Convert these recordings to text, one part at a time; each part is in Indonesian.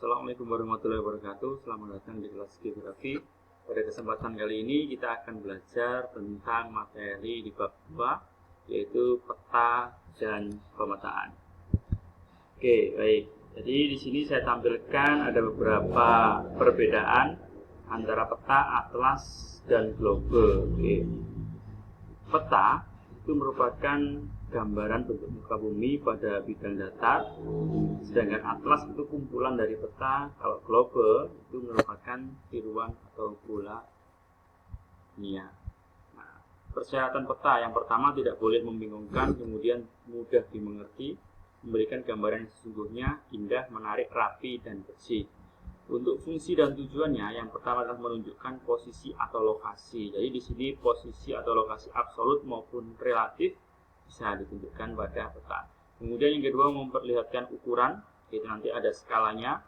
Assalamualaikum warahmatullahi wabarakatuh. Selamat datang di kelas geografi. Pada kesempatan kali ini kita akan belajar tentang materi di bab 2, yaitu peta dan pemetaan. Oke, baik. Jadi di sini saya tampilkan ada beberapa perbedaan antara peta, atlas, dan globe. Oke. Peta itu merupakan gambaran bentuk muka bumi pada bidang datar, sedangkan atlas itu kumpulan dari peta. Kalau globe itu merupakan tiruan atau bola dunia. Nah, persyaratan peta yang pertama tidak boleh membingungkan, kemudian mudah dimengerti, memberikan gambaran yang sesungguhnya, indah, menarik, rapi, dan bersih. Untuk fungsi dan tujuannya, yang pertama adalah menunjukkan posisi atau lokasi. Jadi di sini posisi atau lokasi absolut maupun relatif bisa ditunjukkan pada peta. Kemudian yang kedua, memperlihatkan ukuran, yaitu nanti ada skalanya,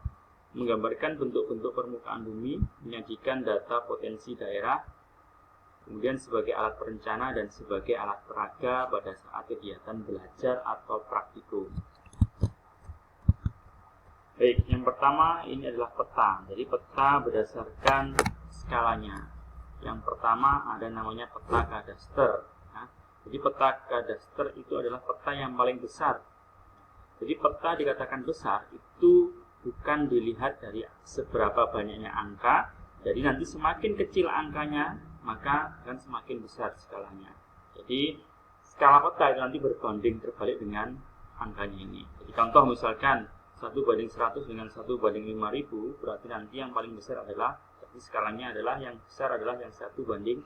menggambarkan bentuk-bentuk permukaan bumi, menyajikan data potensi daerah, kemudian sebagai alat perencana dan sebagai alat peraga pada saat kegiatan belajar atau praktikum. Baik, yang pertama ini adalah peta. Jadi peta berdasarkan skalanya. Yang pertama ada namanya peta kadaster. Jadi peta kadaster itu adalah peta yang paling besar. Jadi peta dikatakan besar itu bukan dilihat dari seberapa banyaknya angka. Jadi nanti semakin kecil angkanya, maka akan semakin besar skalanya. Jadi skala peta itu nanti berbanding terbalik dengan angkanya ini. Jadi contoh misalkan 1:100 dengan 1:5000, berarti nanti yang paling besar adalah, jadi skalanya adalah yang besar adalah yang 1:100.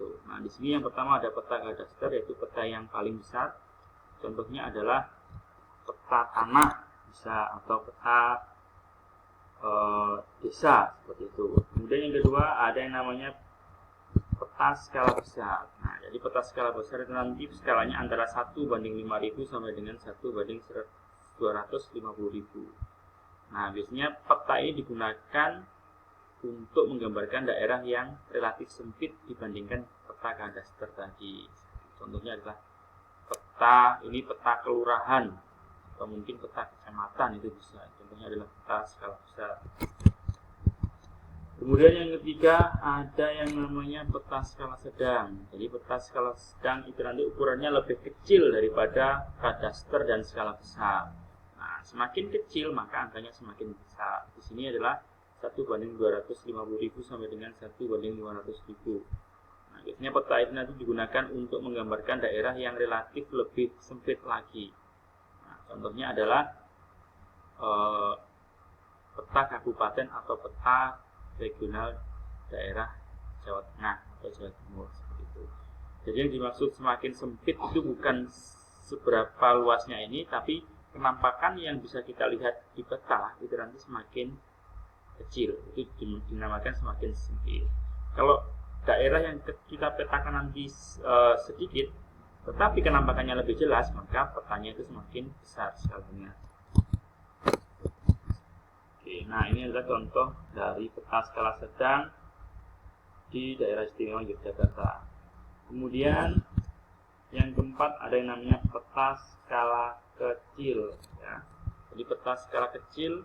Nah, di sini yang pertama ada peta kadaster, yaitu peta yang paling besar. Contohnya adalah peta tanah bisa, atau peta desa seperti itu. Kemudian yang kedua ada yang namanya peta skala besar. Nah, jadi peta skala besar itu nanti skalanya antara 1:5000 sampai dengan 1:250.000. Nah, biasanya peta ini digunakan untuk menggambarkan daerah yang relatif sempit dibandingkan peta kadaster tadi. Contohnya adalah peta kelurahan atau mungkin peta kecamatan, itu bisa. Contohnya adalah peta skala besar. Kemudian yang ketiga ada yang namanya peta skala sedang. Jadi peta skala sedang itu nanti ukurannya lebih kecil daripada kadaster dan skala besar. Nah, semakin kecil maka angkanya semakin besar. Di sini adalah 1:250.000 sampai dengan 1:500.000. Nah, biasanya peta itu nanti digunakan untuk menggambarkan daerah yang relatif lebih sempit lagi. Nah, contohnya adalah peta kabupaten atau peta regional daerah Jawa Tengah atau Jawa Timur seperti itu. Jadi yang dimaksud semakin sempit itu bukan seberapa luasnya ini, tapi penampakan yang bisa kita lihat di peta itu nanti semakin kecil, itu dinamakan semakin sempit. Kalau daerah yang kita petakan nanti sedikit tetapi penampakannya lebih jelas, maka petanya itu semakin besar skalanya. Oke, nah ini adalah contoh dari peta skala sedang di daerah istimewa Yogyakarta. Kemudian yang keempat ada yang namanya peta skala kecil, ya. Jadi peta skala kecil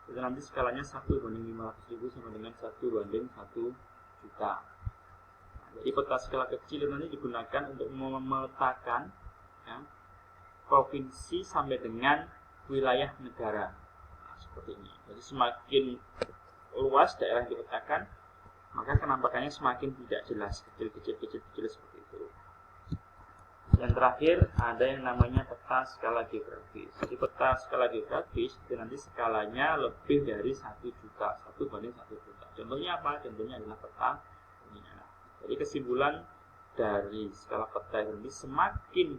itu nanti skalanya 1:500.000 sama dengan 1:1 juta. Nah, jadi peta skala kecil itu nanti digunakan untuk memetakan, ya, provinsi sampai dengan wilayah negara. Nah, seperti ini. Jadi semakin luas daerah yang dipetakan, maka penampakannya semakin tidak jelas, kecil seperti itu. Yang terakhir ada yang namanya peta skala geografis. Jadi peta skala geografis itu nanti skalanya lebih dari 1 juta, 1:1 juta. Contohnya apa? Contohnya adalah peta ini. Jadi kesimpulan dari skala peta ini, semakin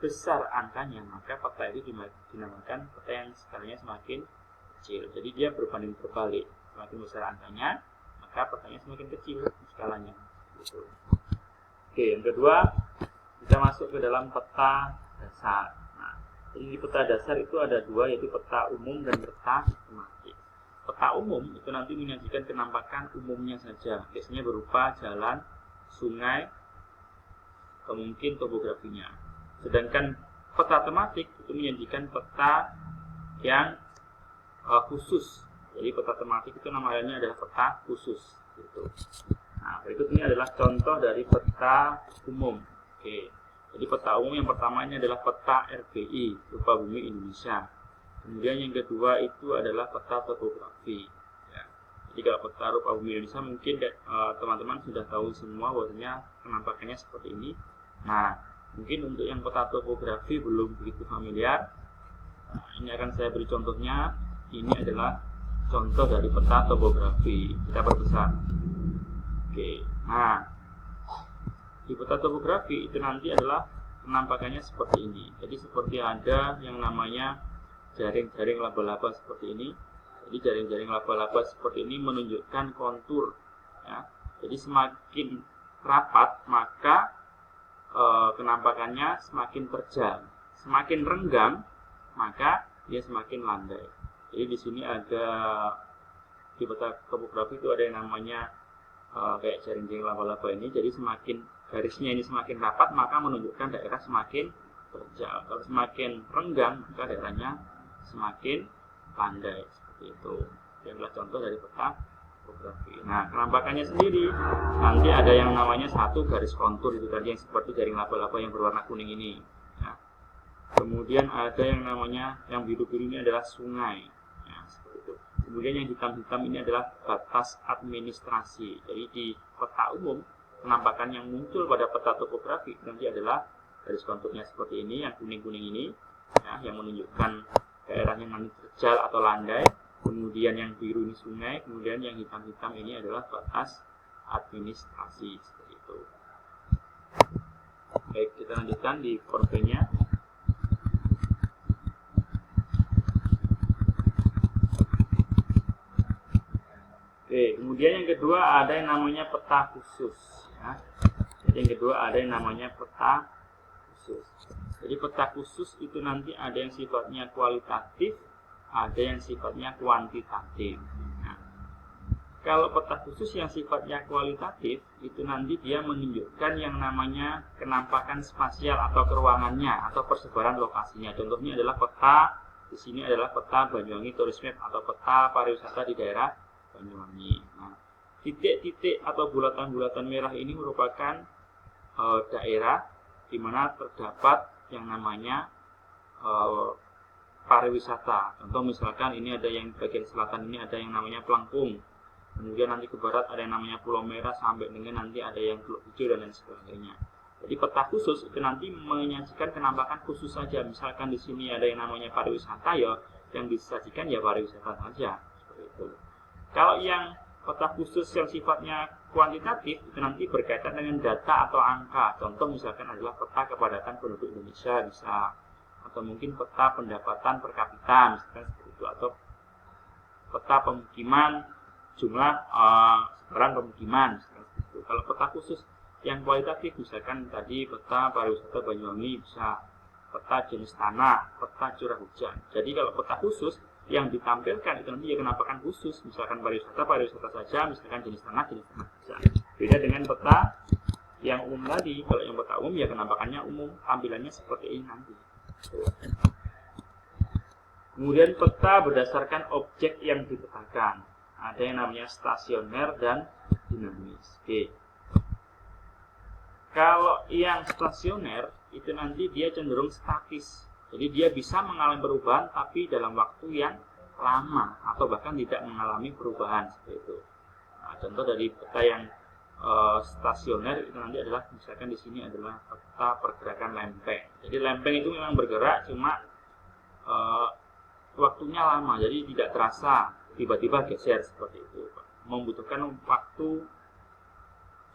besar angkanya maka peta itu dinamakan peta yang skalanya semakin kecil. Jadi dia berbanding terbalik, semakin besar angkanya maka petanya semakin kecil skalanya. Gitu. Oke, yang kedua kita masuk ke dalam peta dasar. Nah, jadi di peta dasar itu ada dua, yaitu peta umum dan peta tematik. Peta umum itu nanti menyajikan penampakan umumnya saja, biasanya berupa jalan, sungai, atau mungkin topografinya. Sedangkan peta tematik itu menyajikan peta yang khusus. Jadi peta tematik itu namanya adalah peta khusus. Gitu. Nah, berikut ini adalah contoh dari peta umum. Oke. Jadi peta umum yang pertama ini adalah peta RBI, rupa bumi Indonesia. Kemudian yang kedua itu adalah peta topografi. Ya. Jadi kalau peta rupa bumi Indonesia mungkin teman-teman sudah tahu semua bahwasanya penampakannya seperti ini. Nah, mungkin untuk yang peta topografi belum begitu familiar. Nah, ini akan saya beri contohnya. Ini adalah contoh dari peta topografi. Kita perbesar. Oke. Nah, di peta topografi itu nanti adalah penampakannya seperti ini. Jadi seperti ada yang namanya jaring-jaring laba-laba seperti ini. Jadi jaring-jaring laba-laba seperti ini menunjukkan kontur. Ya. Jadi semakin rapat maka kenampakannya semakin terjal. Semakin renggang maka dia semakin landai. Jadi di sini ada di peta topografi itu ada yang namanya kayak jaring-jaring laba-laba ini. Jadi semakin garisnya ini semakin rapat maka menunjukkan daerah semakin terjal. Kalau semakin renggang maka daerahnya semakin landai seperti itu. Ini adalah contoh dari peta topografi. Nah, penampakannya sendiri nanti ada yang namanya satu garis kontur itu tadi yang seperti jaring laba-laba yang berwarna kuning ini. Ya. Kemudian ada yang namanya yang biru-biru ini adalah sungai. Ya, seperti itu. Kemudian yang hitam-hitam ini adalah batas administrasi. Jadi di peta umum penampakan yang muncul pada peta topografi nanti adalah garis konturnya seperti ini, yang kuning-kuning ini, ya, yang menunjukkan daerah yang nanti terjal atau landai. Kemudian yang biru ini sungai, kemudian yang hitam-hitam ini adalah batas administrasi seperti itu. Baik, kita lanjutkan di korbennya. Oke, kemudian yang kedua ada yang namanya peta khusus. Ya. Jadi yang kedua ada yang namanya peta khusus. Jadi peta khusus itu nanti ada yang sifatnya kualitatif, ada yang sifatnya kuantitatif. Nah, kalau peta khusus yang sifatnya kualitatif itu nanti dia menunjukkan yang namanya kenampakan spasial atau keruangannya atau persebaran lokasinya. Contohnya adalah peta di sini adalah peta Banyuwangi Tourist Map atau peta pariwisata di daerah Banyuwangi. Nah, titik-titik atau bulatan-bulatan merah ini merupakan daerah di mana terdapat yang namanya pariwisata. Contoh misalkan ini ada yang bagian selatan ini ada yang namanya Pelangkung. Kemudian nanti ke barat ada yang namanya Pulau Merah sampai dengan nanti ada yang Teluk Hijau dan lain sebagainya. Jadi peta khusus itu nanti menyajikan penampakan khusus saja. Misalkan di sini ada yang namanya pariwisata, ya yang disajikan ya pariwisata saja. Seperti itu. Kalau yang peta khusus yang sifatnya kuantitatif itu nanti berkaitan dengan data atau angka. Contoh misalkan adalah peta kepadatan penduduk Indonesia bisa, atau mungkin peta pendapatan per kapita misalkan seperti itu, atau peta pemukiman jumlah sebaran pemukiman misalkan seperti itu. Kalau peta khusus yang kualitatif misalkan tadi peta pariwisata Banyuwangi bisa, peta jenis tanah, peta curah hujan. Jadi kalau peta khusus yang ditampilkan itu nanti ya kenampakan khusus, misalkan pariwisata saja, misalkan jenis tanah saja. Beda dengan peta yang umum tadi. Kalau yang peta umum ya kenampakannya umum, tampilannya seperti ini nanti. Kemudian peta berdasarkan objek yang dipetakan. Ada yang namanya stasioner dan dinamis. Oke. Kalau yang stasioner itu nanti dia cenderung statis. Jadi dia bisa mengalami perubahan tapi dalam waktu yang lama atau bahkan tidak mengalami perubahan seperti itu. Nah, contoh dari peta yang stasioner itu nanti adalah misalkan di sini adalah peta pergerakan lempeng. Jadi lempeng itu memang bergerak cuma waktunya lama, jadi tidak terasa tiba-tiba geser seperti itu. Membutuhkan waktu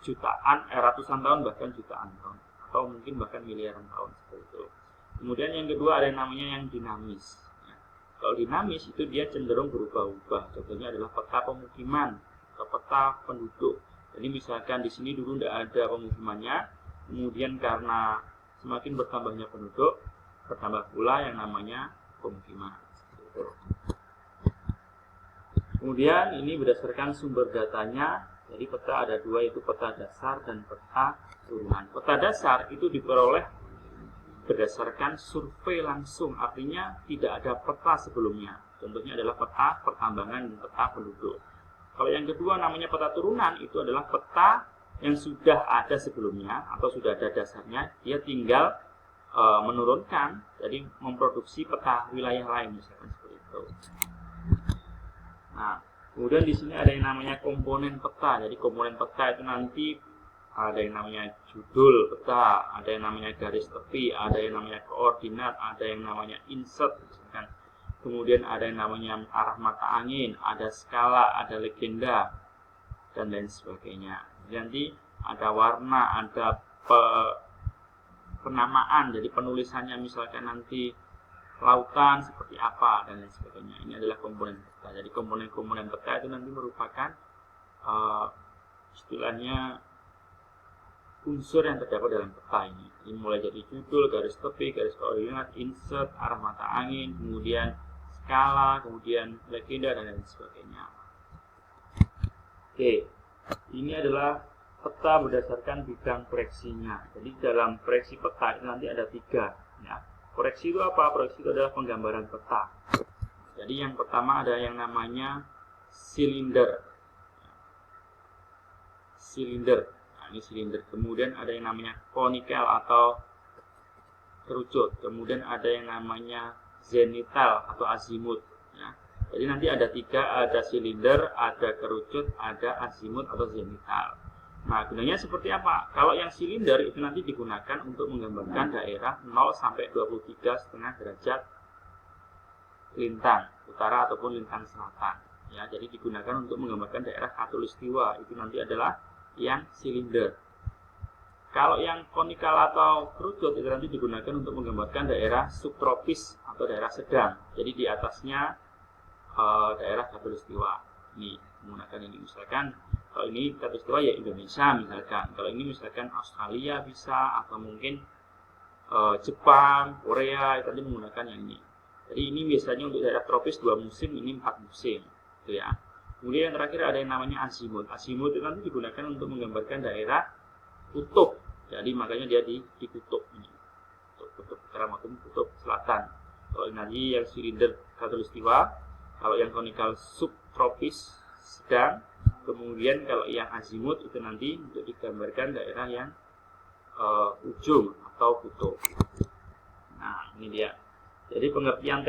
jutaan, ratusan tahun bahkan jutaan tahun atau mungkin bahkan miliaran tahun seperti itu. Kemudian yang kedua ada yang namanya yang dinamis. Kalau dinamis itu dia cenderung berubah-ubah. Contohnya adalah peta pemukiman atau peta penduduk. Jadi misalkan di sini dulu tidak ada pemukimannya, kemudian karena semakin bertambahnya penduduk, bertambah pula yang namanya pemukiman. Kemudian ini berdasarkan sumber datanya. Jadi peta ada dua, yaitu peta dasar dan peta turunan. Peta dasar itu diperoleh berdasarkan survei langsung, artinya tidak ada peta sebelumnya. Contohnya adalah peta pertambangan dan peta penduduk. Kalau yang kedua namanya peta turunan, itu adalah peta yang sudah ada sebelumnya atau sudah ada dasarnya, dia tinggal menurunkan, jadi memproduksi peta wilayah lain, misalkan seperti itu. Nah, kemudian di sini ada yang namanya komponen peta. Jadi komponen peta itu nanti ada yang namanya judul peta, ada yang namanya garis tepi, ada yang namanya koordinat, ada yang namanya insert, misalkan. Kemudian ada yang namanya arah mata angin, ada skala, ada legenda, dan lain sebagainya. Nanti ada warna, ada penamaan, jadi penulisannya misalkan nanti lautan seperti apa, dan lain sebagainya. Ini adalah komponen peta. Jadi komponen-komponen peta itu nanti merupakan istilahnya unsur yang terdapat dalam peta ini. Ini mulai dari judul, garis tepi, garis koordinat, insert, arah mata angin, kemudian skala, kemudian legenda, dan lain sebagainya. Oke, ini adalah peta berdasarkan bidang proyeksinya. Jadi dalam proyeksi peta itu nanti ada 3. Ya. Proyeksi itu apa? Proyeksi itu adalah penggambaran peta. Jadi yang pertama ada yang namanya silinder. Silinder. Nah, ini silinder. Kemudian ada yang namanya konikel atau kerucut. Kemudian ada yang namanya zenital atau azimut. Ya. Jadi nanti ada 3, ada silinder, ada kerucut, ada azimut atau zenital. Nah, gunanya seperti apa? Kalau yang silinder itu nanti digunakan untuk menggambarkan daerah 0 sampai 23,5 derajat lintang utara ataupun lintang selatan. Ya, jadi digunakan untuk menggambarkan daerah khatulistiwa. Itu nanti adalah yang silinder. Kalau yang konikal atau kerucut itu nanti digunakan untuk menggambarkan daerah subtropis atau daerah sedang. Jadi di atasnya daerah khatulistiwa. Ini menggunakan ini, misalkan kalau ini khatulistiwa ya Indonesia misalkan. Kalau ini misalkan Australia bisa, atau mungkin Jepang, Korea, itu nanti menggunakan yang ini. Jadi ini biasanya untuk daerah tropis 2 musim, ini 4 musim, gitu ya. Kemudian yang terakhir ada yang namanya azimut. Azimut itu nanti digunakan untuk menggambarkan daerah kutub. Jadi makanya dia di kutub ini. Kutub utara maupun kutub selatan. Kalau nanti yang silinder khatulistiwa, kalau yang konikal subtropis sedang, kemudian kalau yang azimut itu nanti untuk digambarkan daerah yang ujung atau kutub. Nah, ini dia. Jadi pengertian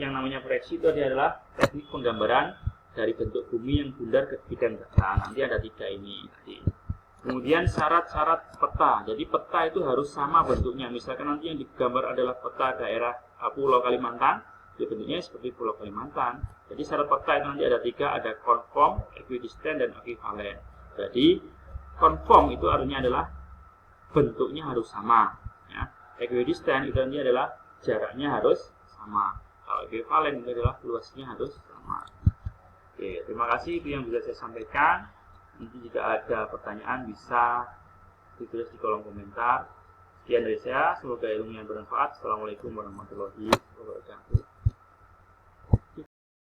yang namanya proyeksi itu adalah teknik penggambaran dari bentuk bumi yang bundar ke bidang data. Nanti ada 3 ini. Kemudian syarat-syarat peta. Jadi peta itu harus sama bentuknya. Misalkan nanti yang digambar adalah peta daerah Pulau Kalimantan, ya bentuknya seperti Pulau Kalimantan. Jadi syarat peta itu nanti ada 3, ada conform, equidistant, dan equivalent. Jadi conform itu artinya adalah bentuknya harus sama. Ya. Equidistant itu nanti adalah jaraknya harus sama. Kalau equivalent itu adalah luasnya harus sama. Oke, terima kasih, itu yang bisa saya sampaikan. Nanti jika ada pertanyaan bisa ditulis di kolom komentar. Sekian dari saya, semoga ilmunya bermanfaat. Assalamualaikum warahmatullahi wabarakatuh.